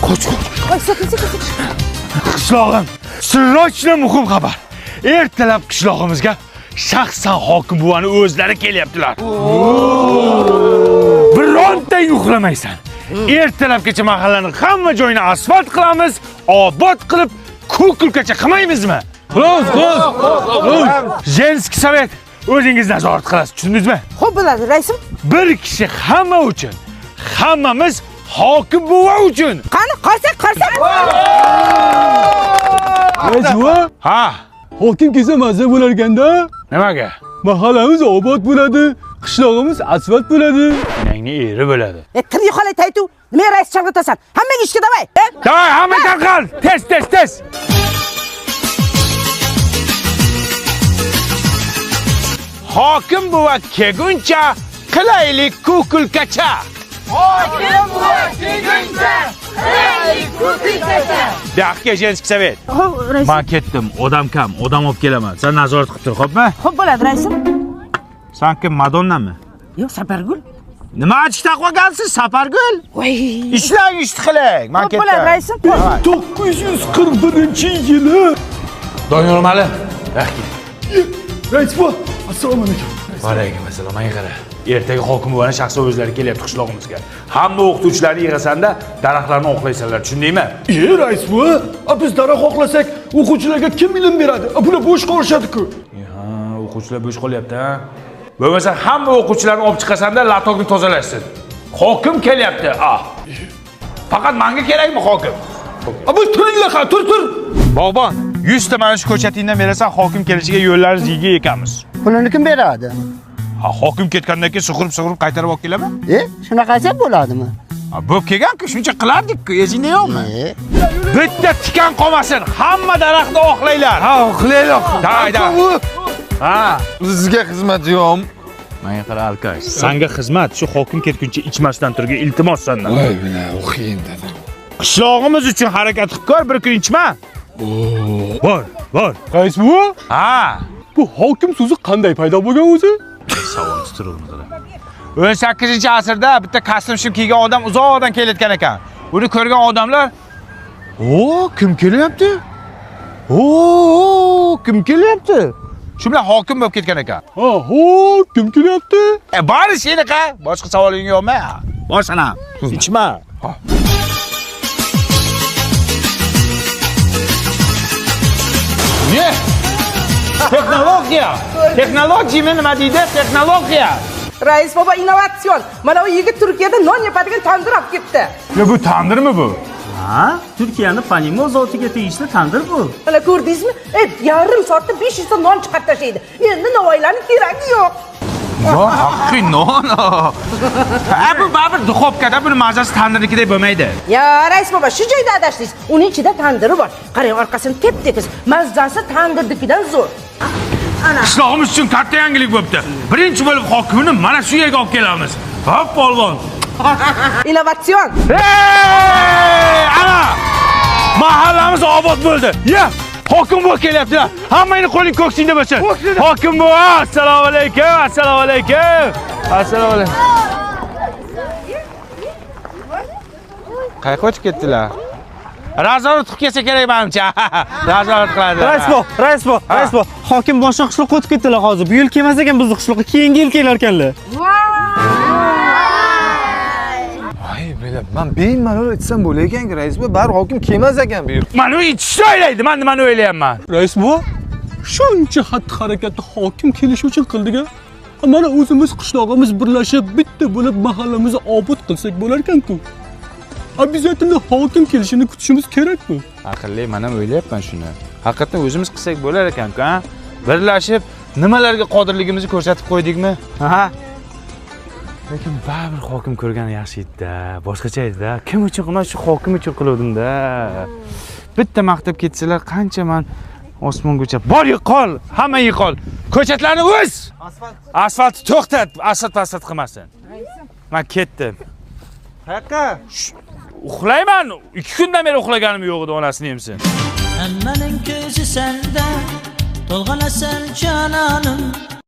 Qoch. Voy, sekin. Qishlog'im, sirrochli muhim xabar. Ertalab qishlog'imizga shaxsan hokim buvani o'zlari kelyaptilar. Birontang uxlamaysan. Ertalabgacha mahallaning hamma joyini asfalt qilamiz, obod qilib, kukulkacha qilmaymizmi? Xo'p. Jenskiy sovet o'zingiz nazorat qilasiz, tushundingizmi? Xo'p bo'ladi, raisim. Bir kishi hamma uchun, hammamiz hokim buva uchun. Qani, qarsak. Rais buva, Ha, hokim kelsa mazza bo'lar ekanda. nimaga? Mahallamiz obod bo'ladi, qishlog'imiz asfalt bo'ladi. Meningni eri bo'ladi. Tirni xolay taytu. Nima rais chaqirtasan? Hammaga ishga davay. Davay, hamma tarqal. Tez. Hokim buva kelguncha qilaylik kukulkacha. Daqqa Jenskiy sovet. Xo'p, raisim. Men ketdim, odam kam, odam olib kelaman. Sen nazorat qilib tur, xo'pmi? Xo'p bo'ladi, raisim. Sen kim, Madonnami? Yo'q, Sapargul. Nima achib taqvagansiz, Sapargul? Voy. Ishlang, ish qiling. Men Xo'p ketdim. bo'ladi, raisim. 941-yili. Doniyor Mali. Rahmat. Rais buva, assalomu alaykum. Va alaykum assalom. Menga qara. Ertaga hokim buvani shaxsiy o'zlari kelyapti qishlog'imizga. Hamma o'qituvchilarni yig'asanda daraxtlarni oqlaysanlar, tushundingmi? Rais buva, biz daraxt oqlasak, o'quvchilarga kim ilm beradi? Bular bo'sh qolishadi-ku. Ha, o'quvchilar bo'sh qolyapti, ha. Bo'lmasa hamma o'quvchilarni olib chiqasanda latokni tozalashsin. Hokim kelyapti. Faqat menga kerakmi hokim? Bu turinglar, tur. Bog'bon, 100 ta mana shu ko'chatingdan berasan, hokim kelishiga yo'llarimiz yiga ekamiz. Pulini kim beradi? Ha, hokim ketgandan keyin sug'urib qaytarib olib kelaman. Shunaqasi bo'ladimi? Bo'p kelgan-ku, shuncha qilardik-ku, esingda yo'qmi? Bitta tikan qolmasin, hamma daraxtni oqlaylar. Ha, oqlaylar. Davay. Ha, Sizga xizmat yo'qmi? menga qara alkash. Senga xizmat shu hokim ketguncha ichmasdan turgan iltimos sendan. Voy, mana o'qiyin dedim. Qishlog'imiz uchun harakat qilib ko'r, bir kun ichma. Bor. Rais buva, Ha. bu hokim so'zi qanday paydo bo'lgan o'zi? Savol tuturibdi. 18-asrda bitta kostyum kiygan odam uzoqdan kelayotgan ekan. Uni ko'rgan odamlar, kim kelyapti? Kim kelyapti? Shu bilan hokim bo'lib ketgan ekan. Kim kelyapti? Bari seniqa, boshqa savoling yo'qmi? Boshana. Ichma. Ne? Texnologiya nima deydi? Texnologiya. Rais baba innovatsion. Mana u yigit Turkiyada non yapadigan tandir olib ketdi. Ya bu tandirmi bu? Ha, Turkiyaning Panimo zotiga tegishli tandir bu. Mana ko'rdingizmi? Yarim soatda 500 ta non chiqarib tashlaydi. Endi Navoiylarning keragi yo'q. Non, haqiqiy non. Bu baribir duxovkada buni mazasi tandirnikidek bo'lmaydi. Ya rais baba, shu joyda adashdingiz. Uning ichida tandiri bor. Qarang, orqasini tep-tekis. Mazasi tandirnikidan zo'r. Ana. Qishlog'imiz uchun katta yangilik bo'pti. Birinchi bo'lib hokimni mana shu yerga olib kelamiz. Hop, polvon. Innovatsion. Ana! Mahallamiz obod bo'ldi. Ya, hokim bu kelyaptilar. Hammangni qo'ling ko'ksingda bo'lsin. Hokim bu, assalomu alaykum. Assalomu alaykum. Qayerga o'tib ketdilar? Nazorat qilib kelsa kerak menimcha. Nazorat qiladi. Rais bu. Hokim boshqa qishloqqa o'tib ketdilar hozir. Bu yil kelmas ekan bizni qishloqqa, keyingi yil kelar ekanlar. Voy, bela, men bemalol aytsam bo'lar ekan-ku, rais bu bar hokim kelmas ekan bu yer. Mana u ichishni o'ylaydi, men nimani o'ylayapman? Rais buva, shuncha xatti-harakatni hokim kelish uchun qildik-a. Mana o'zimiz qishlog'imiz birlashib bitta bo'lib mahallamizni obod qilsak bo'lar ekan-ku. Обязательно hokim kelishini kutishimiz kerakmi? Aqlli, men ham o'ylayapman shuni. Haqiqatan o'zimiz qilsak bo'lar ekan-ku, ha? Birlashib nimalarga qodirligimizni ko'rsatib qo'ydikmi? Ha? Lekin baribir hokim ko'rgani yaxshi edi-da, boshqacha edi-da. Kim uchun qilmas, shu hokim uchun qiluvdim-da. Bitta maqtab ketsalar, qancha men osmongacha bor yiqol, hamma yiqol. Ko'chatlarni o'z. Asfaltni to'xtat, asfalt qilmasin. Men ketdim. Qayoqqa? Uxlayman. 2 kundan beri uxlaganim yo'q edi, onasini emsin. Hammaning ko'zi senda, to'lg'anasan jononim.